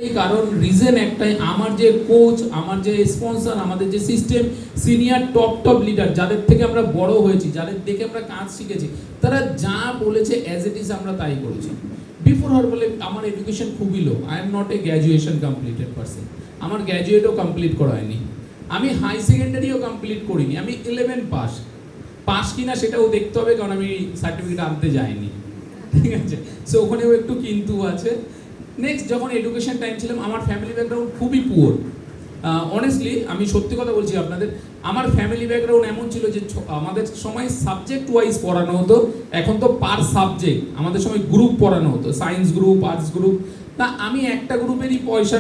এই কারণ রিজন একটাই, আমার যে কোচ, আমার যে স্পন্সর, আমাদের যে সিস্টেম, সিনিয়র টপ লিডার যাদের থেকে আমরা বড় হয়েছি, যাদের দেখে আমরা কাজ শিখেছি, তারা যা বলেছে অ্যাজ ইট ইজ আমরা তাই করেছি। বিফোর হরবলে আমার এডুকেশন খুবই low. I am not a graduation completed person. আমার গ্র্যাজুয়েটও কমপ্লিট করা হয়নি, আমি হাই সেকেন্ডারিও কমপ্লিট করিনি, আমি 11 পাস কিনা সেটাও দেখতে হবে, কারণ আমি সার্টিফিকেট আনতে যাইনি, ঠিক আছে। সো ওখানেও একটু কিন্তু আছে। নেক্সট, যখন এডুকেশন টাইম ছিলাম, আমার ফ্যামিলি ব্যাকগ্রাউন্ড খুবই পুয়ার। অনেস্টলি আমি সত্যি কথা বলছি আপনাদের, আমার ফ্যামিলি ব্যাকগ্রাউন্ড এমন ছিল যে আমাদের সময় সাবজেক্ট ওয়াইজ পড়ানো হতো, এখন তো পার সাবজেক্ট, আমাদের সময় গ্রুপ পড়ানো হতো, সায়েন্স গ্রুপ, আর্টস গ্রুপ। তা আমি একটা গ্রুপেরই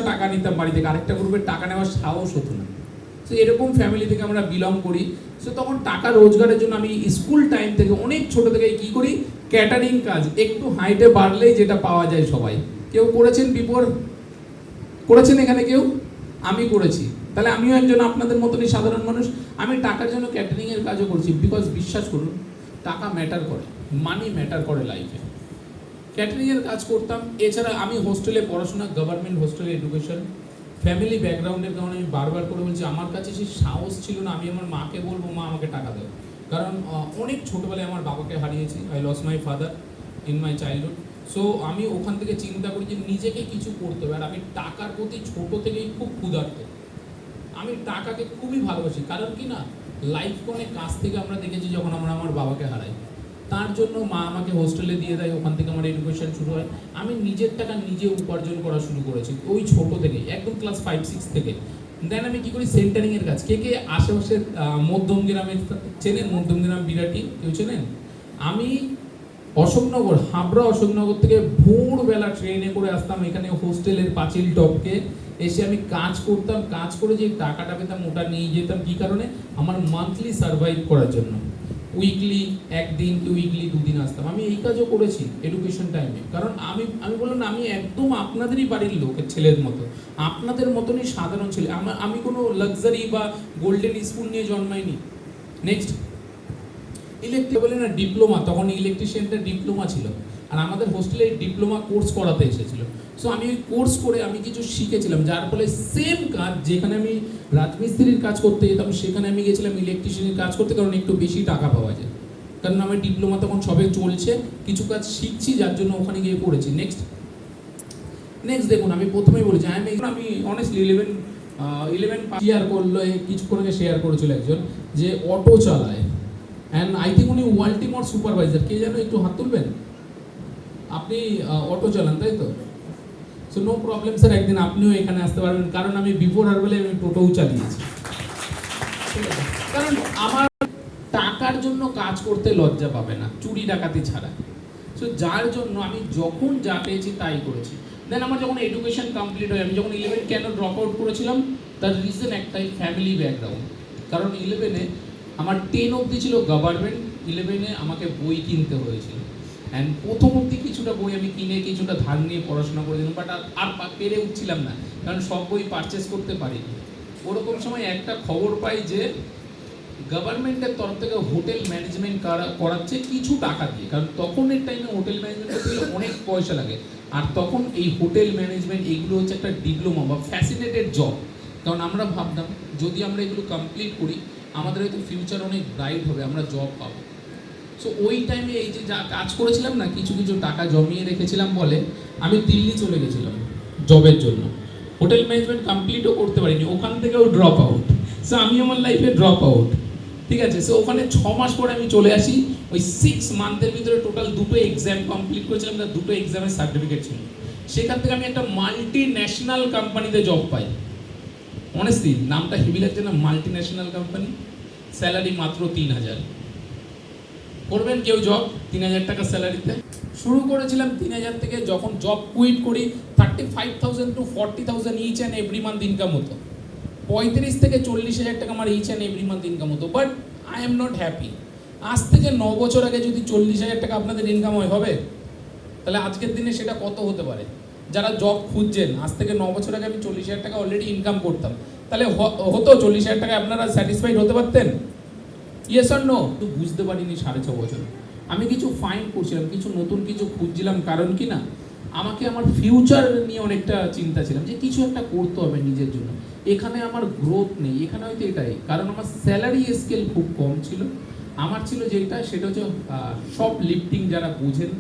টাকা নিতাম বাড়ি থেকে, আরেকটা গ্রুপের টাকা নেওয়ার সাহস হতো না। তো এরকম ফ্যামিলি থেকে আমরা বিলং করি। সো তখন টাকা রোজগারের জন্য আমি স্কুল টাইম থেকে, অনেক ছোট থেকে কী করি, ক্যাটারিং কাজ, একটু হাইটে বাড়লেই যেটা পাওয়া যায় সবাই। কেউ করেছেন বিপর? করেছেন এখানে কেউ? আমি করেছি। তাহলে আমিও একজন আপনাদের মতনই সাধারণ মানুষ। আমি টাকার জন্য ক্যাটারিংয়ের কাজও করছি, বিকজ বিশ্বাস করুন, টাকা ম্যাটার করে, মানি ম্যাটার করে লাইফে। ক্যাটারিংয়ের কাজ করতাম। এছাড়া আমি হোস্টেলে পড়াশোনা, গভর্নমেন্ট হোস্টেলে এডুকেশন। ফ্যামিলি ব্যাকগ্রাউন্ডের কারণে আমি বারবার করে বলছি, আমার কাছে সেই সাহস ছিল না আমি আমার মাকে বলবো, মা আমাকে টাকা দেয়। কারণ অনেক ছোটোবেলায় আমার বাবাকে হারিয়েছি। I lost my father in my childhood. So আমি ওখান থেকে চিন্তা করি যে নিজেকে কিছু করতে হবে। আর আমি টাকার প্রতি ছোটো থেকেই খুব ক্ষুধার্ত, আমি টাকাকে খুবই ভালোবাসি। কারণ কি না, লাইফকে অনেক কাছ থেকে আমরা দেখেছি যখন আমরা আমার বাবাকে হারাই। তার জন্য মা আমাকে হোস্টেলে দিয়ে দেয়, ওখান থেকে আমার এডুকেশন শুরু হয়। আমি নিজের টাকা নিজে উপার্জন করা শুরু করেছি ওই ছোটো থেকে, একদম ক্লাস 5-6 থেকে। দেন আমি কী করি, সেন্টারিংয়ের কাজ। কে কে আশেপাশের মধ্যমগ্রামে চেনেন? মধ্যমগ্রাম বিরাটি কেউ চেনেন? আমি অশোকনগর, হাবড়া অশোকনগর থেকে ভোরবেলা ট্রেনে করে আসতাম এখানে হোস্টেলের পাঁচিল টপকে, এসে আমি কাজ করতাম। কাজ করে যে টাকাটা পেতাম ওটা নিয়ে যেতাম। কী কারণে? আমার মান্থলি সার্ভাইভ করার জন্য। উইকলি একদিন কি উইকলি 2 দিন আসতাম। আমি এই কাজও করেছি এডুকেশন টাইমে। কারণ আমি বললাম না, আমি একদম আপনাদেরই বাড়ির লোকের ছেলের মতো, আপনাদের মতনই সাধারণ ছেলে। আমি কোনো লাক্সারি বা গোল্ডেন স্পুন নিয়ে জন্মাইনি। নেক্সট, ইলেকট্রিক বলে না ডিপ্লোমা, তখন ইলেকট্রিশিয়ানটা ডিপ্লোমা ছিল, আর আমাদের হোস্টেলে ডিপ্লোমা কোর্স করাতে এসেছিল। সো আমি ওই কোর্স করে আমি কিছু শিখেছিলাম, যার ফলে সেম কাজ যেখানে আমি রাজমিস্ত্রির কাজ করতে যেতাম, সেখানে আমি গেছিলাম ইলেকট্রিশিয়ানের কাজ করতে, কারণ একটু বেশি টাকা পাওয়া যায়। কারণ আমার ডিপ্লোমা তখন সবে চলছে, কিছু কাজ শিখছি, যার জন্য ওখানে গিয়ে পড়েছি। নেক্সট দেখুন, আমি প্রথমেই বলেছি আমি অনেস্টলি 11 শেয়ার করলো, কিছুক্ষণ আগে শেয়ার করেছিল একজন, যে অটো চালায়। অ্যান্ড আই থিঙ্ক উনি ওয়ালটিমোর সুপারভাইজার। কে যেন, একটু হাত তুলবেন? আপনি অটো চালান, তাই তো? সো নো প্রবলেম স্যার, একদিন আপনিও এখানে আসতে পারবেন, কারণ আমি বিফোর হারবেলে আমি টোটোও চালিয়েছি, ঠিক আছে? কারণ আমার টাকার জন্য কাজ করতে লজ্জা পাবে না, চুরি ডাকাতি ছাড়া। সো যার জন্য আমি যখন যা পেয়েছি তাই করেছি। দেন আমার যখন এডুকেশন কমপ্লিট হয়, আমি যখন 11 কেন ড্রপ আউট করেছিলাম, তার রিজন একটাই, ফ্যামিলি ব্যাকগ্রাউন্ড। কারণ 11-এ আমার 10 অবধি ছিল গভর্নমেন্ট, 11-এ আমাকে বই কিনতে হয়েছিল। অ্যান্ড প্রথম অবধি কিছুটা বই আমি কিনে কিছুটা ধার নিয়ে পড়াশোনা করেছিলাম, বাট আর পেরে উঠছিলাম না, কারণ সব বই পারচেস করতে পারিনি। ওরকম সময় একটা খবর পাই যে গভর্নমেন্টের তরফ থেকে হোটেল ম্যানেজমেন্ট করাচ্ছে কিছু টাকা দিয়ে। কারণ তখনের টাইমে হোটেল ম্যানেজমেন্ট করতে গেলে অনেক পয়সা লাগে, আর তখন এই হোটেল ম্যানেজমেন্ট এইগুলো হচ্ছে একটা ডিপ্লোমা বা ফ্যাসিনেটেড জব। কারণ আমরা ভাবতাম যদি আমরা এগুলো কমপ্লিট করি, আমাদের হয়তো ফিউচার অনেক ব্রাইট হবে, আমরা জব পাবো। সো ওই টাইমে এই যে যা কাজ করেছিলাম না, কিছু টাকা জমিয়ে রেখেছিলাম বলে আমি দিল্লি চলে গেছিলাম জবের জন্য। হোটেল ম্যানেজমেন্ট কমপ্লিটও করতে পারিনি, ওখান থেকেও ড্রপ আউট। সো আমি আমার লাইফে ড্রপ আউট, ঠিক আছে? সো ওখানে 6 মাস পরে আমি চলে আসি। ওই 6 মান্থের ভিতরে টোটাল 2টো এক্সাম কমপ্লিট করেছিলাম, তার 2টো এক্সামের সার্টিফিকেট ছিল। সেখান থেকে আমি একটা মাল্টি ন্যাশনাল কোম্পানিতে জব পাই। অনেস্টলি নামটা হেভি লাগছে না? মাল্টি ন্যাশনাল কোম্পানি, স্যালারি মাত্র 3000। করবেন কেউ জব 3000 টাকা স্যালারিতে? শুরু করেছিলাম 3000 থেকে। যখন জব কুইট করি 35,000 to 40,000 each and every month income হতো। 35 থেকে 40,000 টাকা আমার each and every month income হতো, but I am not happy. আজ থেকে 9 বছর আগে যদি 40,000 টাকা আপনাদের ইনকাম হবে, তাহলে আজকের দিনে সেটা কত হতে পারে? যারা জব খুঁজছেন, আজ থেকে 9 বছর আগে আমি 40,000 টাকা অলরেডি ইনকাম করতাম, তাহলে হতো 40,000 টাকা আপনারা স্যাটিসফাইড হতে পারতেন? Yes or no? তো বুঝতে পারিনি 6.5 বছর। আমি কিছু ফাইন্ড করছিলাম, কিছু নতুন কিছু খুঁজছিলাম। কারণ কি না, আমাকে আমার ফিউচার নিয়ে অনেকটা চিন্তা ছিলাম যে কিছু একটা করতে হবে নিজের জন্য। এখানে আমার গ্রোথ নেই, এখানে হয়তো এটাই কারণ আমার স্যালারি স্কেল খুব কম ছিল। আমার ছিল যেটা সেটা হচ্ছে সব লিফটিং যারা বোঝেন,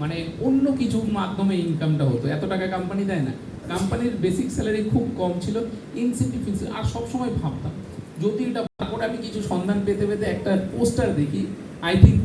মানে অন্য কিছুর মাধ্যমে ইনকামটা হতো, এত টাকা কোম্পানি দেয় না, কোম্পানির বেসিক স্যালারি খুব কম ছিল, ইনসেন্টিভ আর সবসময় ভাবতাম যদি এটা, তারপরে আমি কিছু সন্ধান পেতে পেতে একটা পোস্টার দেখি, আই থিঙ্ক